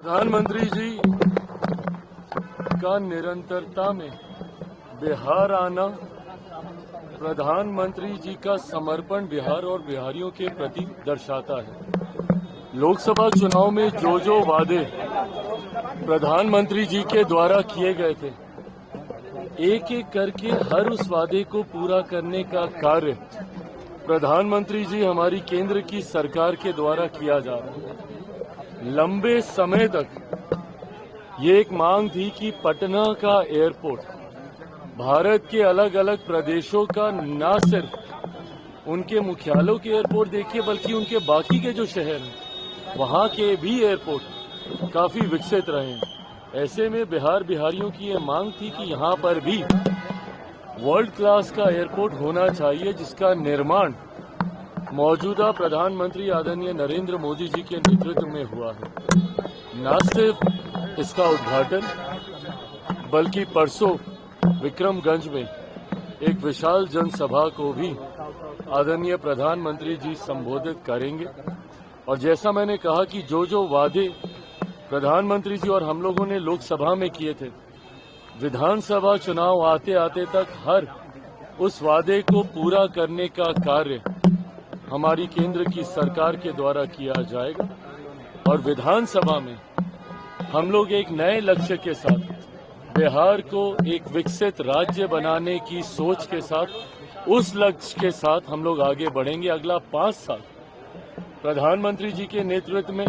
प्रधानमंत्री जी का निरंतरता में बिहार आना प्रधानमंत्री जी का समर्पण बिहार और बिहारियों के प्रति दर्शाता है। लोकसभा चुनाव में जो वादे प्रधानमंत्री जी के द्वारा किए गए थे, एक एक करके हर उस वादे को पूरा करने का कार्य प्रधानमंत्री जी हमारी केंद्र की सरकार के द्वारा किया जा रहा है। लंबे समय तक ये एक मांग थी कि पटना का एयरपोर्ट भारत के अलग अलग प्रदेशों का न सिर्फ उनके मुख्यालयों के एयरपोर्ट देखिए, बल्कि उनके बाकी के जो शहर हैं वहां के भी एयरपोर्ट काफी विकसित रहे हैं। ऐसे में बिहारियों की ये मांग थी कि यहां पर भी वर्ल्ड क्लास का एयरपोर्ट होना चाहिए, जिसका निर्माण मौजूदा प्रधानमंत्री आदरणीय नरेंद्र मोदी जी के नेतृत्व में हुआ है। न सिर्फ इसका उद्घाटन बल्कि परसों विक्रमगंज में एक विशाल जनसभा को भी आदरणीय प्रधानमंत्री जी संबोधित करेंगे। और जैसा मैंने कहा कि जो वादे प्रधानमंत्री जी और हम लोगों ने लोकसभा में किए थे, विधानसभा चुनाव आते आते तक हर उस वादे को पूरा करने का कार्य हमारी केंद्र की सरकार के द्वारा किया जाएगा। और विधानसभा में हम लोग एक नए लक्ष्य के साथ बिहार को एक विकसित राज्य बनाने की सोच के साथ, उस लक्ष्य के साथ हम लोग आगे बढ़ेंगे। अगला 5 साल प्रधानमंत्री जी के नेतृत्व में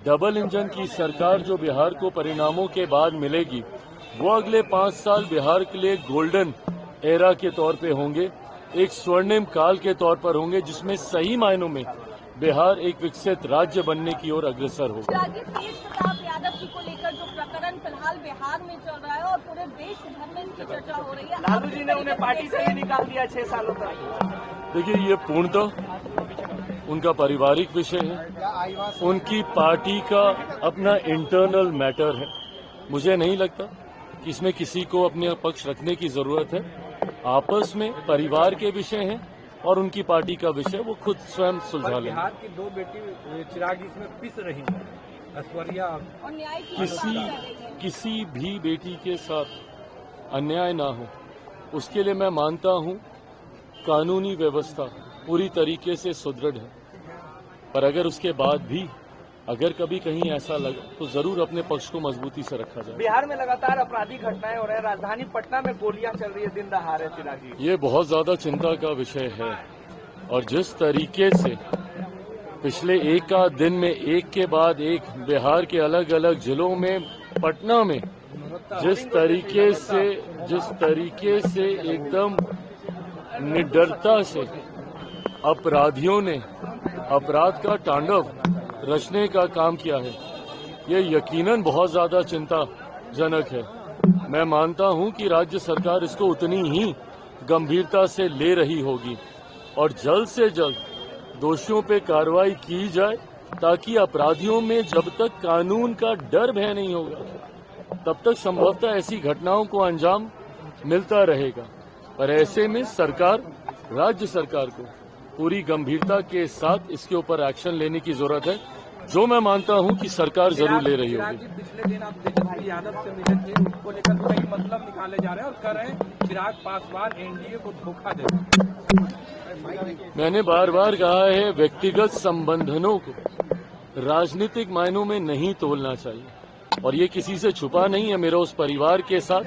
डबल इंजन की सरकार जो बिहार को परिणामों के बाद मिलेगी, वो अगले 5 साल बिहार के लिए गोल्डन एरा के तौर पे होंगे, एक स्वर्णिम काल के तौर पर होंगे, जिसमें सही मायनों में बिहार एक विकसित राज्य बनने की ओर अग्रसर होगा। तेज प्रताप यादव जी को लेकर जो प्रकरण फिलहाल बिहार में चल रहा है और पूरे देश भर में इसकी चर्चा हो रही है, लालू जी ने उन्हें पार्टी से ही निकाल दिया 6 सालों तक। देखिए, ये पूर्णतः उनका पारिवारिक विषय है, उनकी पार्टी का अपना इंटरनल मैटर है। मुझे नहीं लगता कि इसमें किसी को अपने पक्ष रखने की जरूरत है। आपस में परिवार के विषय हैं और उनकी पार्टी का विषय वो खुद स्वयं सुलझा लेंगे। बिहार की 2 बेटी चिराग इसमें पिस रही है, ऐश्वर्या और न्याय की किसी भी बेटी के साथ अन्याय ना हो, उसके लिए मैं मानता हूं कानूनी व्यवस्था पूरी तरीके से सुदृढ़ है। पर अगर उसके बाद भी अगर कभी कहीं ऐसा लगा तो जरूर अपने पक्ष को मजबूती से रखा जाए। बिहार में लगातार आपराधिक घटनाएं हो रही है, राजधानी पटना में गोलियां चल रही है दिन दहाड़े। चिराग जी, ये बहुत ज्यादा चिंता का विषय है। और जिस तरीके से पिछले एक आध दिन में एक के बाद एक बिहार के अलग अलग जिलों में, पटना में जिस तरीके से एकदम निडरता से अपराधियों ने अपराध का तांडव रचने का काम किया है, ये यकीनन बहुत ज्यादा चिंताजनक है। मैं मानता हूं कि राज्य सरकार इसको उतनी ही गंभीरता से ले रही होगी और जल्द से जल्द दोषियों पे कार्रवाई की जाए, ताकि अपराधियों में जब तक कानून का डर भय नहीं होगा तब तक संभवतः ऐसी घटनाओं को अंजाम मिलता रहेगा। पर ऐसे में राज्य सरकार को पूरी गंभीरता के साथ इसके ऊपर एक्शन लेने की जरूरत है, जो मैं मानता हूं कि सरकार जरूर ले रही होगी। पिछले दिन आप तेजस्वी यादव से मिले थे, उसको लेकर कई मतलब निकाले जा रहे हैं और कह रहे हैं चिराग पासवान एनडीए को धोखा दे। मैंने बार बार कहा है, व्यक्तिगत संबंधों को राजनीतिक मायनों में नहीं तोलना चाहिए। और ये किसी से छुपा नहीं है, मेरा उस परिवार के साथ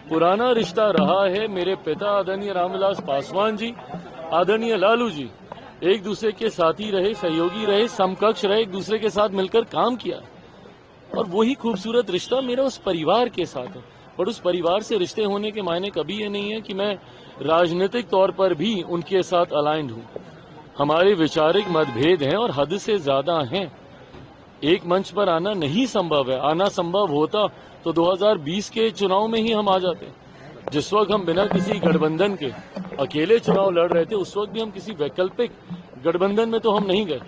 पुराना रिश्ता रहा है। मेरे पिता आदरणीय रामविलास पासवान जी, आदरणीय लालू जी एक दूसरे के साथी रहे, सहयोगी रहे, समकक्ष रहे, एक दूसरे के साथ मिलकर काम किया। और वही खूबसूरत रिश्ता मेरा उस परिवार के साथ है। और उस परिवार से रिश्ते होने के मायने कभी ये नहीं है कि मैं राजनीतिक तौर पर भी उनके साथ अलाइंड हूं। हमारे वैचारिक मतभेद हैं और हद से ज्यादा हैं। एक मंच पर आना नहीं संभव है। आना संभव होता तो 2020 के चुनाव में ही हम आ जाते। जिस वक्त हम बिना किसी गठबंधन के अकेले चुनाव लड़ रहे थे, उस वक्त भी हम किसी वैकल्पिक गठबंधन में तो हम नहीं गए।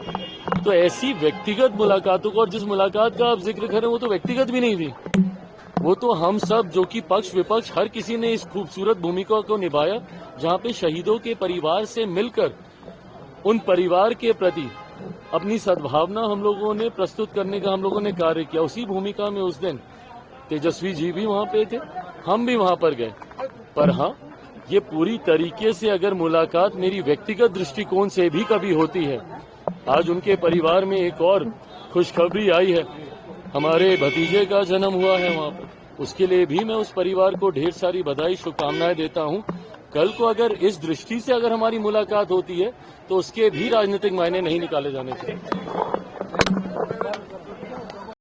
तो ऐसी व्यक्तिगत मुलाकातों को, और जिस मुलाकात का आप जिक्र करें वो तो व्यक्तिगत भी नहीं थी, वो तो हम सब जो कि पक्ष विपक्ष हर किसी ने इस खूबसूरत भूमिका को निभाया, जहां पे शहीदों के परिवार से मिलकर उन परिवार के प्रति अपनी सद्भावना हम लोगों ने प्रस्तुत करने का हम लोगों ने कार्य किया। उसी भूमिका में उस दिन तेजस्वी जी भी वहां पे थे, हम भी वहां पर गए। पर हाँ, ये पूरी तरीके से अगर मुलाकात मेरी व्यक्तिगत दृष्टिकोण से भी कभी होती है, आज उनके परिवार में एक और खुशखबरी आई है, हमारे भतीजे का जन्म हुआ है वहां पर, उसके लिए भी मैं उस परिवार को ढेर सारी बधाई शुभकामनाएं देता हूं। कल को अगर इस दृष्टि से अगर हमारी मुलाकात होती है तो उसके भी राजनीतिक मायने नहीं निकाले जाने चाहिए।